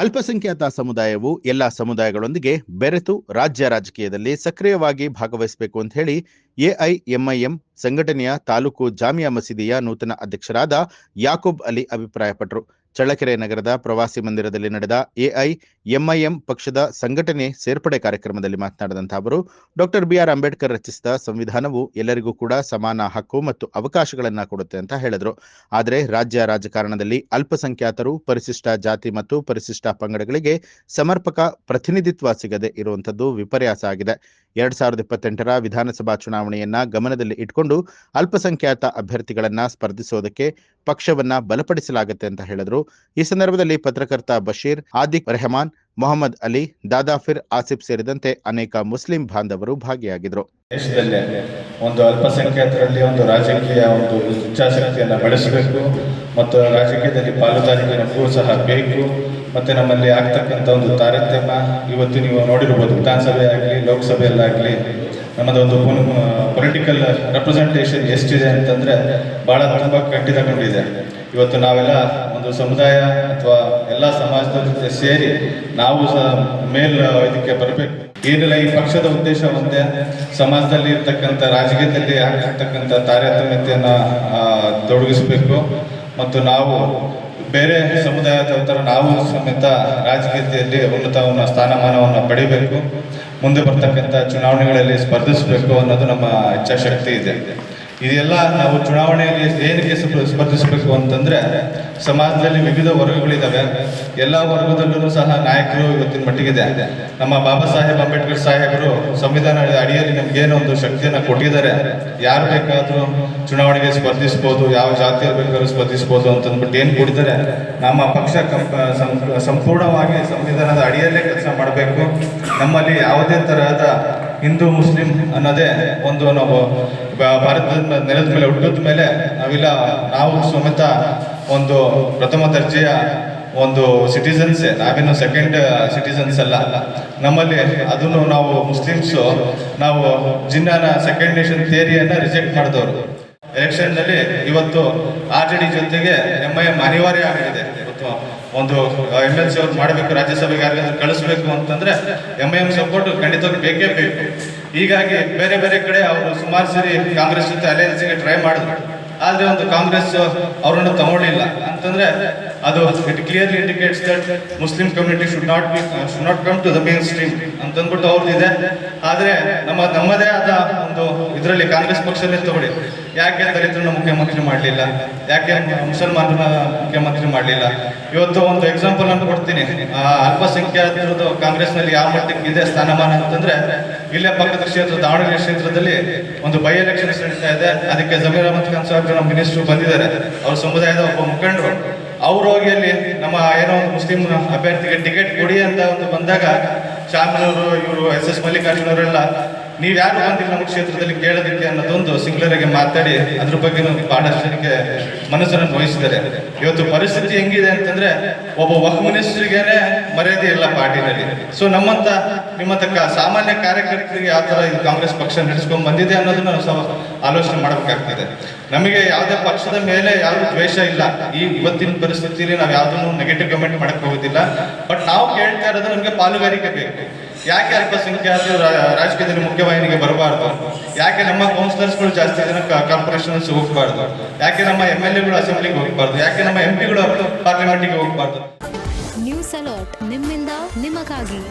ಅಲ್ಪಸಂಖ್ಯಾತ ಸಮುದಾಯವು ಎಲ್ಲ ಸಮುದಾಯಗಳೊಂದಿಗೆ ಬೆರೆತು ರಾಜ್ಯ ರಾಜಕೀಯದಲ್ಲಿ ಸಕ್ರಿಯವಾಗಿ ಭಾಗವಹಿಸಬೇಕು ಅಂತ ಹೇಳಿ ಎಐಎಂಐಎಂ ಸಂಘಟನೆಯ ತಾಲೂಕು ಜಾಮಿಯಾ ಮಸೀದಿಯ ನೂತನ ಅಧ್ಯಕ್ಷರಾದ ಯಾಕೂಬ್ ಅಲಿ ಅಭಿಪ್ರಾಯಪಟ್ಟರು. ಚಳ್ಳಕೆರೆ ನಗರದ ಪ್ರವಾಸಿ ಮಂದಿರದಲ್ಲಿ ನಡೆದ ಎಐಎಂಐಎಂ ಪಕ್ಷದ ಸಂಘಟನೆ ಸೇರ್ಪಡೆ ಕಾರ್ಯಕ್ರಮದಲ್ಲಿ ಮಾತನಾಡಿದಂತಹ ಅವರು, ಡಾಕ್ಟರ್ ಬಿಆರ್ ಅಂಬೇಡ್ಕರ್ ರಚಿಸಿದ ಸಂವಿಧಾನವು ಎಲ್ಲರಿಗೂ ಕೂಡ ಸಮಾನ ಹಕ್ಕು ಮತ್ತು ಅವಕಾಶಗಳನ್ನ ಕೊಡುತ್ತೆ ಅಂತ ಹೇಳಿದ್ರು. ಆದರೆ ರಾಜ್ಯ ರಾಜಕಾರಣದಲ್ಲಿ ಅಲ್ಪಸಂಖ್ಯಾತರು, ಪರಿಶಿಷ್ಟ ಜಾತಿ ಮತ್ತು ಪರಿಶಿಷ್ಟ ಪಂಗಡಗಳಿಗೆ ಸಮರ್ಪಕ ಪ್ರತಿನಿಧಿತ್ವ ಸಿಗದೆ ಇರುವಂತದ್ದು ವಿಪರ್ಯಾಸ ಆಗಿದೆ. 2028ರ ವಿಧಾನಸಭಾ ಚುನಾವಣೆಯನ್ನ ಗಮನದಲ್ಲಿ ಇಟ್ಕೊಂಡು ಅಲ್ಪಸಂಖ್ಯಾತ ಅಭ್ಯರ್ಥಿಗಳನ್ನ ಸ್ಪರ್ಧಿಸೋದಕ್ಕೆ ಪಕ್ಷವನ್ನ ಬಲಪಡಿಸಲಾಗುತ್ತೆ ಅಂತ ಹೇಳಿದ್ರು. ಈ ಸಂದರ್ಭದಲ್ಲಿ ಪತ್ರಕರ್ತ ಬಶೀರ್, ಆದಿಕ್ ರೆಹಮಾನ್, ಮೊಹಮ್ಮದ್ ಅಲಿ, ದಾದಾಫಿರ್ ಆಸಿಫ್ ಸೇರಿದಂತೆ ಅನೇಕ ಮುಸ್ಲಿಂ ಬಾಂಧವರು ಭಾಗಿಯಾಗಿದ್ರು. ದೇಶದಲ್ಲಿ ಒಂದು ಅಲ್ಪಸಂಖ್ಯಾತರಲ್ಲಿ ಒಂದು ರಾಜಕೀಯ ಒಂದು ಇಚ್ಛಾಶಕ್ತಿಯನ್ನು ಬೆಳೆಸಬೇಕು ಮತ್ತು ರಾಜಕೀಯದಲ್ಲಿ ಪಾಲುದಾರಿಕೆ ನಮಗೂ ಸಹ ಬೇಕು. ಮತ್ತು ನಮ್ಮಲ್ಲಿ ಆಗ್ತಕ್ಕಂಥ ಒಂದು ತಾರತಮ್ಯ ಇವತ್ತು ನೀವು ನೋಡಿರ್ಬೋದು, ವಿಧಾನಸಭೆ ಆಗಲಿ ಲೋಕಸಭೆಯಲ್ಲಾಗಲಿ ನಮ್ಮದೊಂದು ಪೊಲಿಟಿಕಲ್ ರೆಪ್ರೆಸೆಂಟೇಷನ್ ಎಷ್ಟಿದೆ ಅಂತಂದರೆ ಭಾಳ ತುಂಬ ಕಟ್ಟಿದಕೊಂಡಿದೆ. ಇವತ್ತು ನಾವೆಲ್ಲ ಒಂದು ಸಮುದಾಯ ಅಥವಾ ಎಲ್ಲ ಸಮಾಜದ ಜೊತೆ ಸೇರಿ ನಾವು ಸಹ ಇದಕ್ಕೆ ಬರಬೇಕು. ಏನಿಲ್ಲ, ಈ ಪಕ್ಷದ ಉದ್ದೇಶ ಒಂದೇ, ಸಮಾಜದಲ್ಲಿ ಇರ್ತಕ್ಕಂಥ ರಾಜಕೀಯದಲ್ಲಿ ಆಗ್ತಕ್ಕಂಥ ತಾರತಮ್ಯತೆಯನ್ನು ತೊಡಗಿಸಬೇಕು ಮತ್ತು ನಾವು ಬೇರೆ ಸಮುದಾಯದ ಥರ ನಾವು ಸಮೇತ ರಾಜಕೀಯದಲ್ಲಿ ಉನ್ನತ ಸ್ಥಾನಮಾನವನ್ನು ಪಡಿಬೇಕು, ಮುಂದೆ ಬರ್ತಕ್ಕಂಥ ಚುನಾವಣೆಗಳಲ್ಲಿ ಸ್ಪರ್ಧಿಸಬೇಕು ಅನ್ನೋದು ನಮ್ಮ ಇಚ್ಛಾಶಕ್ತಿ ಇದೆ. ಇದೆಲ್ಲ ನಾವು ಚುನಾವಣೆಯಲ್ಲಿ ಏನಕ್ಕೆ ಸ್ಪರ್ಧಿಸಬೇಕು ಅಂತಂದರೆ, ಸಮಾಜದಲ್ಲಿ ವಿವಿಧ ವರ್ಗಗಳಿದ್ದಾವೆ. ಎಲ್ಲ ವರ್ಗದಲ್ಲೂ ಸಹ ನಾಯಕರು ಇವತ್ತಿನ ಮಟ್ಟಿಗಿದೆ. ನಮ್ಮ ಬಾಬಾ ಸಾಹೇಬ್ ಅಂಬೇಡ್ಕರ್ ಸಾಹೇಬರು ಸಂವಿಧಾನದ ಅಡಿಯಲ್ಲಿ ನಮಗೇನೋ ಒಂದು ಶಕ್ತಿಯನ್ನು ಕೊಟ್ಟಿದ್ದಾರೆ. ಯಾರು ಬೇಕಾದರೂ ಚುನಾವಣೆಗೆ ಸ್ಪರ್ಧಿಸ್ಬೋದು, ಯಾವ ಜಾತಿಯವ್ರು ಬೇಕಾದ್ರೂ ಸ್ಪರ್ಧಿಸ್ಬೋದು ಅಂತಂದ್ಬಿಟ್ಟು ಏನು ಕೊಟ್ಟಿದ್ದಾರೆ. ನಮ್ಮ ಪಕ್ಷ ಸಂಪೂರ್ಣವಾಗಿ ಸಂವಿಧಾನದ ಅಡಿಯಲ್ಲೇ ಕೆಲಸ ಮಾಡಬೇಕು. ನಮ್ಮಲ್ಲಿ ಯಾವುದೇ ತರಹದ ಹಿಂದೂ ಮುಸ್ಲಿಂ ಅನ್ನೋದೇ ಒಂದು ನಾವು ಭಾರತದ ನೆಲದ ಮೇಲೆ ಹುಟ್ಟಿದ ಮೇಲೆ ನಾವು ಸಮೇತ ಒಂದು ಪ್ರಥಮ ದರ್ಜೆಯ ಒಂದು ಸಿಟಿಸನ್ಸೇ, ನಾವೇನು ಸೆಕೆಂಡ್ ಸಿಟಿಸನ್ಸ್ ಅಲ್ಲ. ನಮ್ಮಲ್ಲಿ ಅದನ್ನು ನಾವು ಮುಸ್ಲಿಮ್ಸು ನಾವು ಜಿನ್ನಾನ ಸೆಕೆಂಡ್ ನೇಷನ್ ಥಿಯರಿಯನ್ನು ರಿಜೆಕ್ಟ್ ಮಾಡಿದವರು. ಎಲೆಕ್ಷನ್ನಲ್ಲಿ ಇವತ್ತು RJD ಜೊತೆಗೆ MIM ಅನಿವಾರ್ಯ ಆಗಿದೆ. ಇವತ್ತು ಒಂದು MLC ಅವ್ರು ಮಾಡಬೇಕು, ರಾಜ್ಯಸಭೆಗೆ ಯಾರಿಗಾದ್ರೂ ಕಳಿಸ್ಬೇಕು ಅಂತಂದರೆ MIM ಸಪೋರ್ಟ್ ಖಂಡಿತವಾಗಿ ಬೇಕೇ ಬೇಕು. ಹೀಗಾಗಿ ಬೇರೆ ಬೇರೆ ಕಡೆ ಅವರು ಸುಮಾರು ಸರಿ ಕಾಂಗ್ರೆಸ್ ಜೊತೆ ಅಲಯನ್ಸ್ಗೆ ಟ್ರೈ ಮಾಡಿದ್ರು. ಆದರೆ ಒಂದು ಕಾಂಗ್ರೆಸ್ ಅವರನ್ನು ತಗೊಳ್ಳಿಲ್ಲ ಅಂತಂದರೆ ಅದು it clearly indicates that Muslim community should not come to the mainstream ಅಂತಂದ್ಬಿಟ್ಟು ಅವ್ರದ್ದಿದೆ. ಆದರೆ ನಮ್ಮದೇ ಆದ ಒಂದು ಇದರಲ್ಲಿ ಕಾಂಗ್ರೆಸ್ ಪಕ್ಷದಲ್ಲಿ ತಗೊಳ್ಳಿ, ಯಾಕೆ ದಲಿತರನ್ನ ಮುಖ್ಯಮಂತ್ರಿ ಮಾಡಲಿಲ್ಲ, ಯಾಕೆ ಮುಸಲ್ಮಾನರನ್ನ ಮುಖ್ಯಮಂತ್ರಿ ಮಾಡಲಿಲ್ಲ? ಇವತ್ತು ಒಂದು ಎಕ್ಸಾಂಪಲ್ ಅನ್ನು ಕೊಡ್ತೀನಿ. ಅಲ್ಪಸಂಖ್ಯಾತರದ್ದು ಕಾಂಗ್ರೆಸ್ನಲ್ಲಿ ಯಾವ ಮಟ್ಟಕ್ಕೆ ಇದೆ ಸ್ಥಾನಮಾನ ಅಂತಂದರೆ, ಇಲ್ಲೇ ಪಕ್ಕದ ಕ್ಷೇತ್ರ ದಾವಣಗೆರೆ ಕ್ಷೇತ್ರದಲ್ಲಿ ಒಂದು ಬೈ ಎಲೆಕ್ಷನ್ಸ್ ನಡೀತಾ ಇದೆ. ಅದಕ್ಕೆ ಜಮೀರ್ ಅಹಮದ್ ಖಾನ್ ಸಾಹೇಬ್ ನಮ್ಮ ಮಿನಿಸ್ಟ್ರು ಬಂದಿದ್ದಾರೆ, ಅವ್ರ ಸಮುದಾಯದ ಒಬ್ಬ ಮುಖಂಡರು. ಅವ್ರು ಹೋಗಿ ಅಲ್ಲಿ ನಮ್ಮ ಏನೋ ಒಂದು ಮುಸ್ಲಿಂ ಅಭ್ಯರ್ಥಿಗೆ ಟಿಕೆಟ್ ಕೊಡಿ ಅಂತ ಒಂದು ಬಂದಾಗ ಶಾಮನವರು, ಇವರು SS ಮಲ್ಲಿಕಾರ್ಜುನ್ ಅವರೆಲ್ಲ ನೀವು ಯಾರು ಬಂದಿಲ್ಲ ನಮ್ಮ ಕ್ಷೇತ್ರದಲ್ಲಿ ಕೇಳೋದಕ್ಕೆ ಅನ್ನೋದೊಂದು ಸಿಂಗ್ಲರಿಗೆ ಮಾತಾಡಿ ಅದ್ರ ಬಗ್ಗೆ ಬಹಳಷ್ಟು ಜನಕ್ಕೆ ಮನಸ್ಸನ್ನು ವಹಿಸಿದ್ದಾರೆ. ಇವತ್ತು ಪರಿಸ್ಥಿತಿ ಹೆಂಗಿದೆ ಅಂತಂದ್ರೆ, ಒಬ್ಬ ವಕ್ಫ್ ಮಿನಿಸ್ಟ್ರಿಗೇನೆ ಮರ್ಯಾದೆ ಇಲ್ಲ ಪಾರ್ಟಿನಲ್ಲಿ. ಸೊ ನಿಮ್ಮಂತ ಸಾಮಾನ್ಯ ಕಾರ್ಯಕರ್ತರಿಗೆ ಯಾವ ಥರ ಇದು ಕಾಂಗ್ರೆಸ್ ಪಕ್ಷ ನಡೆಸ್ಕೊಂಡು ಬಂದಿದೆ ಅನ್ನೋದನ್ನ ನಾವು ಆಲೋಚನೆ ಮಾಡಬೇಕಾಗ್ತದೆ. ನಮಗೆ ಯಾವುದೇ ಪಕ್ಷದ ಮೇಲೆ ಯಾವುದು ದ್ವೇಷ ಇಲ್ಲ. ಇವತ್ತಿನ ಪರಿಸ್ಥಿತಿಯಲ್ಲಿ ನಾವು ಯಾವುದನ್ನು ನೆಗೆಟಿವ್ ಕಮೆಂಟ್ ಮಾಡಕ್ಕೆ ಹೋಗೋದಿಲ್ಲ. ಬಟ್ ನಾವು ಕೇಳ್ತಾ ಇರೋದು ನಮಗೆ ಪಾಲುಗಾರಿಕೆ ಬೇಕು. ಯಾಕೆ ಅಲ್ಪಸಂಖ್ಯಾತರು ರಾಜಕೀಯದಲ್ಲಿ ಮುಖ್ಯವಾಹಿನಿಗೆ ಬರಬಾರ್ದು? ಯಾಕೆ ನಮ್ಮ ಕೌನ್ಸಿಲರ್ಸ್ಗಳು ಜಾಸ್ತಿ ಜನ ಕಾರ್ಪೊರೇಷನ್ಸ್ ಹೋಗಬಾರ್ದು? ಯಾಕೆ ನಮ್ಮ MLAಗಳು ಅಸೆಂಬ್ಲಿಗೆ ಹೋಗಬಾರ್ದು? ಯಾಕೆ ನಮ್ಮ MP ಗಳು ಪಾರ್ಲಿಮೆಂಟಿಗೆ ಹೋಗಬಾರ್ದು? ನ್ಯೂಸ್ ಅಲರ್ಟ್ ನಿಮ್ಮಿಂದ ನಿಮಗಾಗಿ.